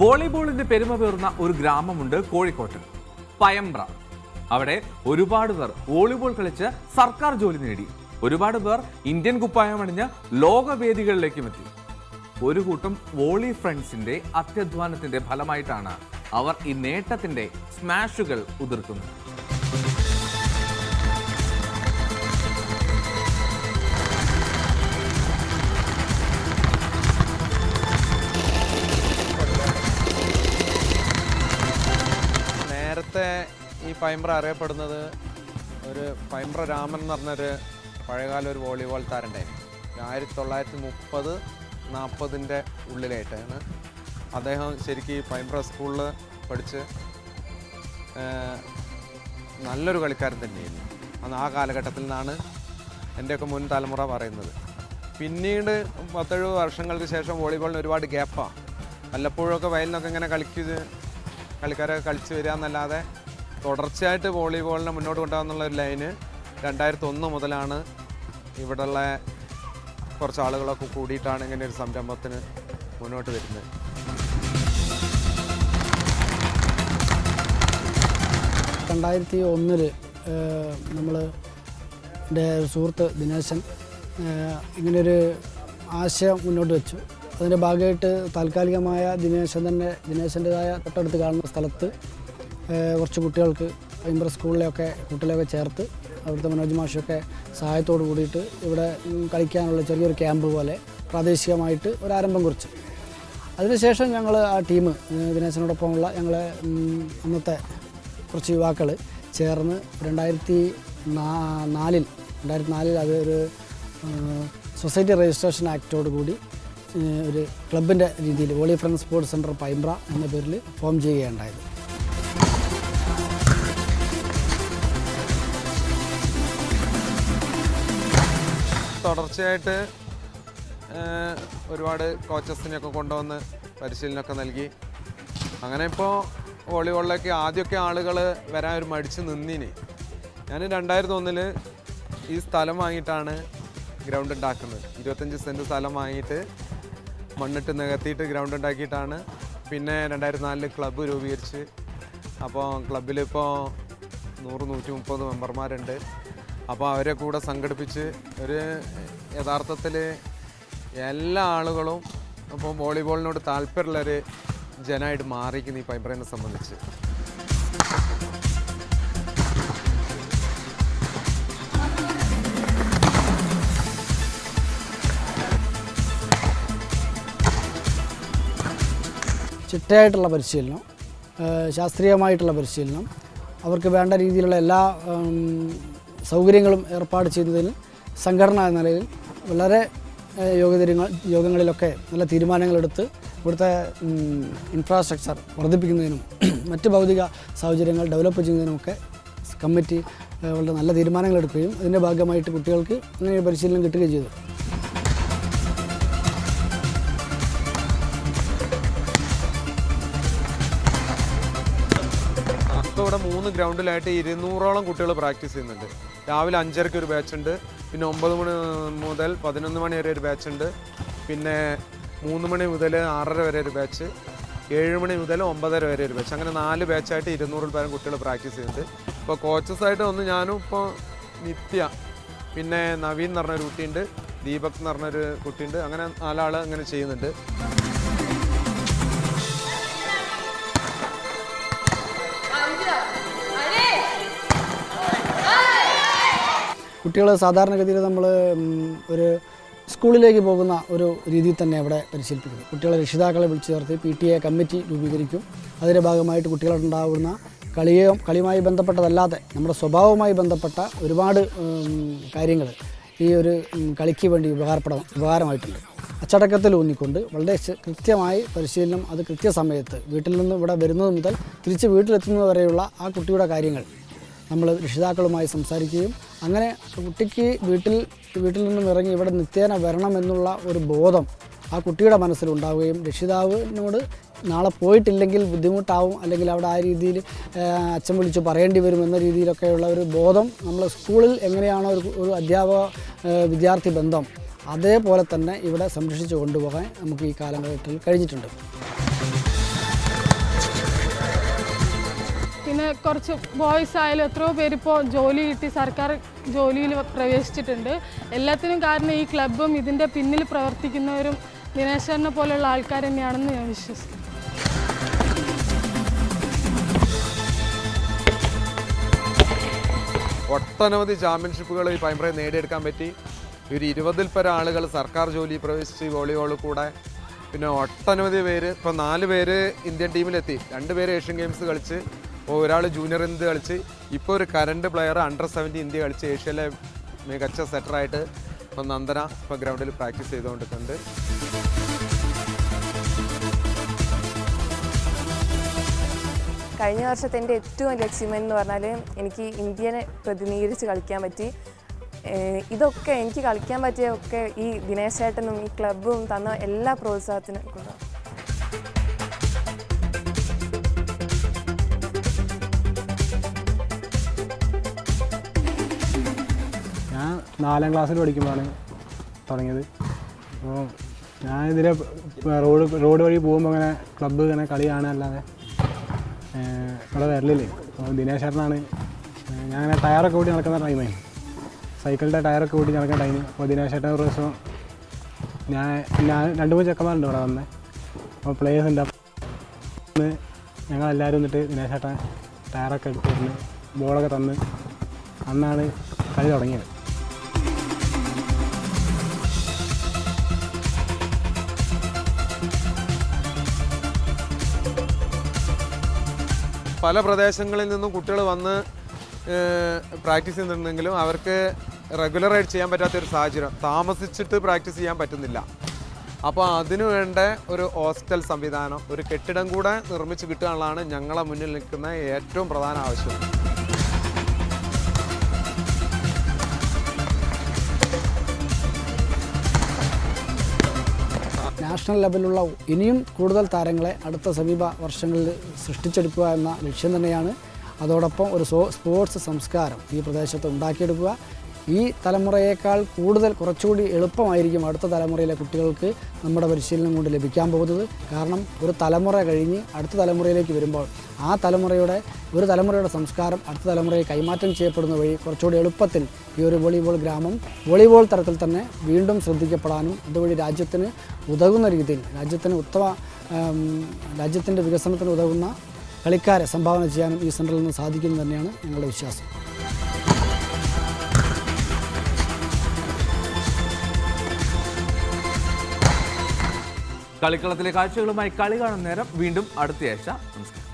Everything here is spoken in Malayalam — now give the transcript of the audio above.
വോളിബോളിന്റെ പെരുമ പേർന്ന ഒരു ഗ്രാമമുണ്ട് കോഴിക്കോട്ട്, പയമ്പ്ര. അവിടെ ഒരുപാട് പേർ വോളിബോൾ കളിച്ച് സർക്കാർ ജോലി നേടി. ഒരുപാട് പേർ ഇന്ത്യൻ കുപ്പായമണിഞ്ഞ് ലോകവേദികളിലേക്കും എത്തി. ഒരു കൂട്ടം വോളി ഫ്രണ്ട്സിന്റെ അത്യധ്വാനത്തിന്റെ ഫലമായിട്ടാണ് അവർ ഈ നേട്ടത്തിന്റെ സ്മാഷുകൾ ഉതിർക്കുന്നത്. നേരത്തെ ഈ പയമ്പ്ര അറിയപ്പെടുന്നത് ഒരു പയമ്പ്ര രാമൻ എന്ന് പറഞ്ഞൊരു പഴയകാല ഒരു വോളിബോൾ താരണ്ടായിരുന്നു. 1930-40 ഉള്ളിലായിട്ടാണ് അദ്ദേഹം ശരിക്കും ഈ പയമ്പ്ര സ്കൂളിൽ പഠിച്ച് നല്ലൊരു കളിക്കാരൻ തന്നെയായിരുന്നു. അന്ന് ആ കാലഘട്ടത്തിൽ നിന്നാണ് എൻ്റെയൊക്കെ മുൻ തലമുറ പറയുന്നത്. പിന്നീട് 10-70 വർഷങ്ങൾക്ക് ശേഷം വോളിബോളിന് ഒരുപാട് ഗ്യാപ്പാണ്. വല്ലപ്പോഴൊക്കെ വയലിനൊക്കെ ഇങ്ങനെ കളിക്കാരൊക്കെ കളിച്ച് വരിക എന്നല്ലാതെ തുടർച്ചയായിട്ട് വോളിബോളിനെ മുന്നോട്ട് കൊണ്ടുപോകാന്നുള്ള ഒരു ലൈന് 2001 മുതലാണ് ഇവിടെയുള്ള കുറച്ച് ആളുകളൊക്കെ കൂടിയിട്ടാണ് ഇങ്ങനെ ഒരു സംരംഭത്തിന് മുന്നോട്ട് വരുന്നത്. രണ്ടായിരത്തി 2001 നമ്മൾ എൻ്റെ സുഹൃത്ത് ദിനേശൻ ഇങ്ങനൊരു ആശയം മുന്നോട്ട് വെച്ചു. അതിൻ്റെ ഭാഗമായിട്ട് താൽക്കാലികമായ ദിനേശൻ്റെതായ തൊട്ടടുത്ത് കാണുന്ന സ്ഥലത്ത് കുറച്ച് കുട്ടികൾക്ക് പയമ്പ്ര സ്കൂളിലൊക്കെ കുട്ടികളെയൊക്കെ ചേർത്ത് അവിടുത്തെ മനോജ് മാഷൊക്കെ സഹായത്തോട് കൂടിയിട്ട് ഇവിടെ കളിക്കാനുള്ള ചെറിയൊരു ക്യാമ്പ് പോലെ പ്രാദേശികമായിട്ട് ഒരാരംഭം കുറിച്ചു. അതിനുശേഷം ഞങ്ങൾ ആ ടീം ദിനേശനോടൊപ്പമുള്ള ഞങ്ങളെ അന്നത്തെ കുറച്ച് യുവാക്കൾ ചേർന്ന് 2004 അത് ഒരു സൊസൈറ്റി രജിസ്ട്രേഷൻ ആക്റ്റോട് കൂടി ഒരു ക്ലബിൻ്റെ രീതിയിൽ volley friends sports centre Payambra എന്ന പേരിൽ ഫോം ചെയ്യുകയുണ്ടായത്. തുടർച്ചയായിട്ട് ഒരുപാട് കോച്ചസിനെയൊക്കെ കൊണ്ടുവന്ന് പരിശീലനമൊക്കെ നൽകി. അങ്ങനെ ഇപ്പോൾ വോളിബോളിലേക്ക് ആദ്യമൊക്കെ ആളുകൾ വരാൻ ഒരു മടിച്ച് നിന്നിന്. ഞാൻ 2001 ഈ സ്ഥലം വാങ്ങിയിട്ടാണ് ഗ്രൗണ്ട് ഉണ്ടാക്കുന്നത്. 25 സെൻറ്റ് സ്ഥലം വാങ്ങിയിട്ട് മണ്ണിട്ട് നികത്തിയിട്ട് ഗ്രൗണ്ട് ഉണ്ടാക്കിയിട്ടാണ് പിന്നെ 2004 ക്ലബ്ബ് രൂപീകരിച്ച്. അപ്പോൾ ക്ലബ്ബിലിപ്പോൾ 100-130 മെമ്പർമാരുണ്ട്. അപ്പോൾ അവരെ കൂടെ സംഘടിപ്പിച്ച് ഒരു യഥാർത്ഥത്തിൽ എല്ലാ ആളുകളും ഇപ്പോൾ വോളിബോളിനോട് താല്പര്യമുള്ളൊരു ജനമായിട്ട് മാറിയിരിക്കുന്നു ഈ പയമ്പ്രയെ സംബന്ധിച്ച്. ചിട്ടയായിട്ടുള്ള പരിശീലനം, ശാസ്ത്രീയമായിട്ടുള്ള പരിശീലനം, അവർക്ക് വേണ്ട രീതിയിലുള്ള എല്ലാ സൗകര്യങ്ങളും ഏർപ്പാട് ചെയ്യുന്നതിന് സംഘടന എന്ന നിലയിൽ വളരെ യോഗങ്ങളിലൊക്കെ നല്ല തീരുമാനങ്ങളെടുത്ത് ഇവിടുത്തെ ഇൻഫ്രാസ്ട്രക്ചർ വർദ്ധിപ്പിക്കുന്നതിനും മറ്റ് ഭൗതിക സാഹചര്യങ്ങൾ ഡെവലപ്പ് ചെയ്യുന്നതിനുമൊക്കെ കമ്മിറ്റി വളരെ നല്ല തീരുമാനങ്ങളെടുക്കുകയും അതിൻ്റെ ഭാഗമായിട്ട് കുട്ടികൾക്ക് അങ്ങനെ പരിശീലനം കിട്ടുകയും ചെയ്തു. ഇവിടെ 3 ഗ്രൗണ്ടിലായിട്ട് 200ഓളം കുട്ടികൾ പ്രാക്ടീസ് ചെയ്യുന്നുണ്ട്. രാവിലെ 5:30 ഒരു ബാച്ചുണ്ട്, പിന്നെ 9 മണി മുതൽ 11 മണി വരെ ഒരു ബാച്ചുണ്ട്, പിന്നെ 3 മണി മുതൽ 6:30 വരെ ഒരു ബാച്ച്, 7 മണി മുതൽ 9:30 വരെ ഒരു ബാച്ച്. അങ്ങനെ 4 ബാച്ചായിട്ട് 200 പേരും കുട്ടികൾ പ്രാക്ടീസ് ചെയ്യുന്നുണ്ട്. ഇപ്പോൾ കോച്ചസായിട്ട് ഞാനും ഇപ്പോൾ നിത്യ, പിന്നെ നവീൻ എന്ന് പറഞ്ഞൊരു കുട്ടിയുണ്ട്, ദീപക് എന്ന് പറഞ്ഞൊരു കുട്ടിയുണ്ട്. അങ്ങനെ 4 ആൾ അങ്ങനെ ചെയ്യുന്നുണ്ട്. കുട്ടികൾ സാധാരണഗതിയിൽ നമ്മൾ ഒരു സ്കൂളിലേക്ക് പോകുന്ന ഒരു രീതിയിൽ തന്നെ അവിടെ പരിശീലിപ്പിക്കുന്നത്. കുട്ടികളെ രക്ഷിതാക്കളെ വിളിച്ചു ചേർത്ത് PTA കമ്മിറ്റി രൂപീകരിക്കും. അതിൻ്റെ ഭാഗമായിട്ട് കുട്ടികളുണ്ടാകുന്ന കളിയുമായി ബന്ധപ്പെട്ടതല്ലാതെ നമ്മുടെ സ്വഭാവവുമായി ബന്ധപ്പെട്ട ഒരുപാട് കാര്യങ്ങൾ ഈ ഒരു കളിക്ക് വേണ്ടി ഉപകാരമായിട്ടുണ്ട്. അച്ചടക്കത്തിൽ ഊന്നിക്കൊണ്ട് വളരെ കൃത്യമായി പരിശീലനം, അത് കൃത്യസമയത്ത് വീട്ടിൽ നിന്ന് ഇവിടെ വരുന്നത് മുതൽ തിരിച്ച് വീട്ടിലെത്തുന്നത് വരെയുള്ള ആ കുട്ടിയുടെ കാര്യങ്ങൾ നമ്മൾ രക്ഷിതാക്കളുമായി സംസാരിക്കുകയും അങ്ങനെ കുട്ടിക്ക് വീട്ടിൽ നിന്നും ഇറങ്ങി ഇവിടെ നിത്യേന വരണമെന്നുള്ള ഒരു ബോധം ആ കുട്ടിയുടെ മനസ്സിലുണ്ടാവുകയും രക്ഷിതാവിനോട് നാളെ പോയിട്ടില്ലെങ്കിൽ ബുദ്ധിമുട്ടാവും, അല്ലെങ്കിൽ അവിടെ ആ രീതിയിൽ അച്ഛൻ വിളിച്ച് പറയേണ്ടി വരും എന്ന രീതിയിലൊക്കെയുള്ള ഒരു ബോധം നമ്മൾ സ്കൂളിൽ എങ്ങനെയാണോ ഒരു അധ്യാപക വിദ്യാർത്ഥി ബന്ധം അതേപോലെ തന്നെ ഇവിടെ സംരക്ഷിച്ചു കൊണ്ടുപോകാൻ നമുക്ക് ഈ കാലഘട്ടത്തിൽ കഴിഞ്ഞിട്ടുണ്ട്. കുറച്ച് ബോയ്സ് ആയാലും എത്രയോ പേര് ഇപ്പോൾ ജോലി കിട്ടി സർക്കാർ ജോലിയിൽ പ്രവേശിച്ചിട്ടുണ്ട്. എല്ലാത്തിനും കാരണം ഈ ക്ലബ്ബും ഇതിൻ്റെ പിന്നിൽ പ്രവർത്തിക്കുന്നവരും ദിനേശനെ പോലെയുള്ള ആൾക്കാർ തന്നെയാണെന്ന് ഞാൻ വിശ്വസിക്കുന്നു. ഒട്ടനവധി ചാമ്പ്യൻഷിപ്പുകൾ ഈ പയമ്പ്രയിൽ നേടിയെടുക്കാൻ പറ്റി. ഒരു 20-ൽ പരം ആളുകൾ സർക്കാർ ജോലി പ്രവേശിച്ച് വോളിബോൾ കൂടെ. പിന്നെ ഒട്ടനവധി പേര്, ഇപ്പോൾ 4 പേര് ഇന്ത്യൻ ടീമിലെത്തി. 2 പേര് ഏഷ്യൻ ഗെയിംസ് കളിച്ച്, ഒരാൾ ജൂനിയർ ഇന്ത്യ കളിച്ച്, ഇപ്പോൾ ഒരു കറണ്ട് പ്ലെയർ അണ്ടർ-17 ഇന്ത്യ കളിച്ച് ഏഷ്യയിലെ മികച്ച സെറ്ററായിട്ട് ഇപ്പോൾ നന്ദന ഇപ്പോൾ ഗ്രൗണ്ടിൽ പ്രാക്ടീസ് ചെയ്തുകൊണ്ടിരിക്കുന്നുണ്ട്. കഴിഞ്ഞ വർഷത്തെ എൻ്റെ ഏറ്റവും വലിയ അച്ചീവ്മെൻ്റ് എന്ന് പറഞ്ഞാൽ എനിക്ക് ഇന്ത്യനെ പ്രതിനിധീകരിച്ച് കളിക്കാൻ പറ്റി. ഇതൊക്കെ എനിക്ക് കളിക്കാൻ പറ്റിയൊക്കെ ഈ ദിനേശ് ചേട്ടനും ഈ ക്ലബ്ബും തന്ന എല്ലാ പ്രോത്സാഹത്തിനും കൊണ്ടാണ്. ഞാൻ 4ാം ക്ലാസ്സിൽ പഠിക്കുമ്പോഴാണ് തുടങ്ങിയത്. അപ്പോൾ ഞാനിതിലെ റോഡ് വഴി പോകുമ്പോൾ അങ്ങനെ ക്ലബ്ബ് ഇങ്ങനെ കളി കാണാനല്ലാതെ ഇവിടെ വരലില്ലേ. അപ്പോൾ ദിനേശ് ചേട്ടനാണ് ഞാൻ അങ്ങനെ ടയറൊക്കെ കൂട്ടി നടക്കുന്ന ടൈമായി, സൈക്കിളിൻ്റെ ടയറൊക്കെ കൂട്ടി നടക്കുന്ന ടൈം. അപ്പോൾ ദിനേശ് ചേട്ടൻ ഒരു ദിവസം ഞാൻ 2-3 ചെക്കന്മാരുണ്ട് ഇവിടെ വന്നത്. അപ്പോൾ പ്ലേയേഴ്സ് ഉണ്ട്. അന്ന് ഞങ്ങളെല്ലാവരും വന്നിട്ട് ദിനേശ് ചേട്ടൻ ടയറൊക്കെ എടുത്തിരുന്ന് ബോളൊക്കെ തന്ന് അന്നാണ് കളി തുടങ്ങിയത്. പല പ്രദേശങ്ങളിൽ നിന്നും കുട്ടികൾ വന്ന് പ്രാക്ടീസ് ചെയ്യുന്നുണ്ടെങ്കിലും അവർക്ക് റെഗുലറായിട്ട് ചെയ്യാൻ പറ്റാത്തൊരു സാഹചര്യം, താമസിച്ചിട്ട് പ്രാക്ടീസ് ചെയ്യാൻ പറ്റുന്നില്ല. അപ്പോൾ അതിനു വേണ്ട ഒരു ഹോസ്റ്റൽ സംവിധാനം, ഒരു കെട്ടിടം കൂടെ നിർമ്മിച്ച് കിട്ടുകയാണതാണ് ഞങ്ങളെ മുന്നിൽ നിൽക്കുന്ന ഏറ്റവും പ്രധാന ആവശ്യം. നാഷണൽ ലെവലിലുള്ള ഇനിയും കൂടുതൽ താരങ്ങളെ അടുത്ത സമീപ വർഷങ്ങളിൽ സൃഷ്ടിച്ചെടുക്കുക എന്ന ലക്ഷ്യം തന്നെയാണ്. അതോടൊപ്പം ഒരു സ്പോർട്സ് സംസ്കാരം ഈ പ്രദേശത്ത് ഉണ്ടാക്കിയെടുക്കുക. ഈ തലമുറയേക്കാൾ കുറച്ചുകൂടി എളുപ്പമായിരിക്കും അടുത്ത തലമുറയിലെ കുട്ടികൾക്ക് നമ്മുടെ പരിശീലനം കൊണ്ട് ലഭിക്കാൻ പോകുന്നത്. കാരണം ഒരു തലമുറ കഴിഞ്ഞ് അടുത്ത തലമുറയിലേക്ക് വരുമ്പോൾ ആ ഒരു തലമുറയുടെ സംസ്കാരം അടുത്ത തലമുറയെ കൈമാറ്റം ചെയ്യപ്പെടുന്ന വഴി കുറച്ചുകൂടി എളുപ്പത്തിൽ ഈ ഒരു വോളിബോൾ ഗ്രാമം വോളിബോൾ തരത്തിൽ തന്നെ വീണ്ടും ശ്രദ്ധിക്കപ്പെടാനും അതുവഴി രാജ്യത്തിന് ഉതകുന്ന രീതിയിൽ രാജ്യത്തിൻ്റെ വികസനത്തിന് ഉതകുന്ന കളിക്കാരെ സംഭാവന ചെയ്യാനും ഈ സെൻറ്ററിൽ നിന്ന് സാധിക്കും തന്നെയാണ് ഞങ്ങളുടെ വിശ്വാസം. കളിക്കളത്തിലെ കാഴ്ചകളുമായി കളി കാണുന്ന നേരം വീണ്ടും അടുത്തയാഴ്ച. നമസ്കാരം.